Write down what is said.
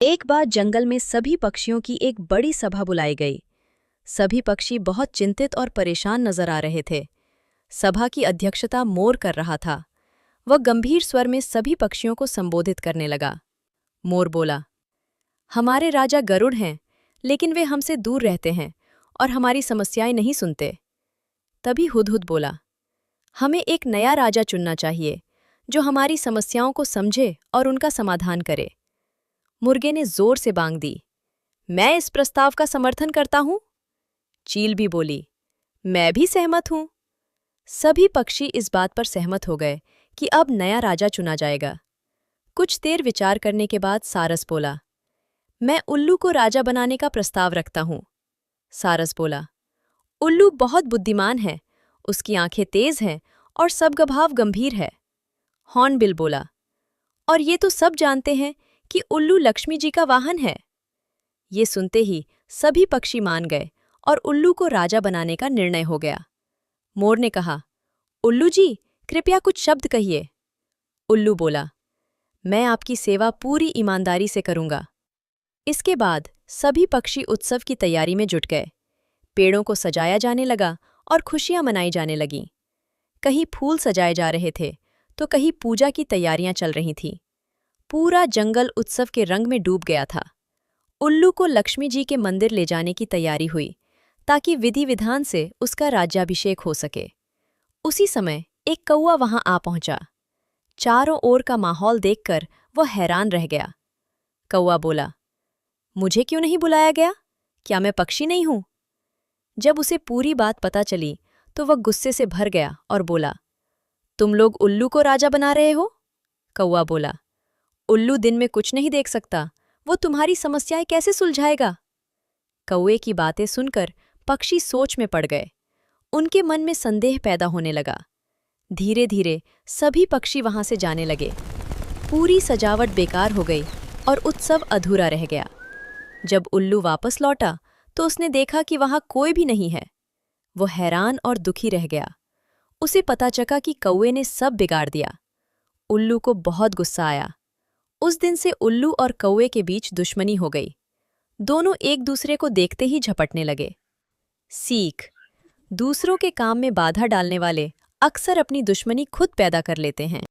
एक बार जंगल में सभी पक्षियों की एक बड़ी सभा बुलाई गई। सभी पक्षी बहुत चिंतित और परेशान नजर आ रहे थे। सभा की अध्यक्षता मोर कर रहा था। वह गंभीर स्वर में सभी पक्षियों को संबोधित करने लगा। मोर बोला, हमारे राजा गरुड़ हैं, लेकिन वे हमसे दूर रहते हैं और हमारी समस्याएं नहीं सुनते। तभी हुदहुद बोला, हमें एक नया राजा चुनना चाहिए, जो हमारी समस्याओं को समझे और उनका समाधान करे। मुर्गे ने जोर से बांग दी, मैं इस प्रस्ताव का समर्थन करता हूं। चील भी बोली, मैं भी सहमत हूं। सभी पक्षी इस बात पर सहमत हो गए कि अब नया राजा चुना जाएगा। कुछ देर विचार करने के बाद सारस बोला, मैं उल्लू को राजा बनाने का प्रस्ताव रखता हूं। सारस बोला, उल्लू बहुत बुद्धिमान है, उसकी आंखें तेज हैं और सबका गंभीर है। हॉर्नबिल बोला, और ये तो सब जानते हैं कि उल्लू लक्ष्मी जी का वाहन है। ये सुनते ही सभी पक्षी मान गए और उल्लू को राजा बनाने का निर्णय हो गया। मोर ने कहा, उल्लू जी, कृपया कुछ शब्द कहिए। उल्लू बोला, मैं आपकी सेवा पूरी ईमानदारी से करूंगा। इसके बाद सभी पक्षी उत्सव की तैयारी में जुट गए। पेड़ों को सजाया जाने लगा और खुशियां मनाई जाने लगीं। कहीं फूल सजाए जा रहे थे तो कहीं पूजा की तैयारियां चल रही थीं। पूरा जंगल उत्सव के रंग में डूब गया था। उल्लू को लक्ष्मी जी के मंदिर ले जाने की तैयारी हुई, ताकि विधि विधान से उसका राज्याभिषेक हो सके। उसी समय एक कौवा वहां आ पहुंचा। चारों ओर का माहौल देखकर वह हैरान रह गया। कौवा बोला, मुझे क्यों नहीं बुलाया गया? क्या मैं पक्षी नहीं हूं? जब उसे पूरी बात पता चली तो वह गुस्से से भर गया और बोला, तुम लोग उल्लू को राजा बना रहे हो? कौवा बोला, उल्लू दिन में कुछ नहीं देख सकता, वो तुम्हारी समस्याएं कैसे सुलझाएगा? कौवे की बातें सुनकर पक्षी सोच में पड़ गए। उनके मन में संदेह पैदा होने लगा। धीरे धीरे सभी पक्षी वहां से जाने लगे। पूरी सजावट बेकार हो गई और उत्सव अधूरा रह गया। जब उल्लू वापस लौटा तो उसने देखा कि वहां कोई भी नहीं है। वो हैरान और दुखी रह गया। उसे पता चला कि कौवे ने सब बिगाड़ दिया। उल्लू को बहुत गुस्सा आया। उस दिन से उल्लू और कौवे के बीच दुश्मनी हो गई। दोनों एक दूसरे को देखते ही झपटने लगे। सीख: दूसरों के काम में बाधा डालने वाले अक्सर अपनी दुश्मनी खुद पैदा कर लेते हैं।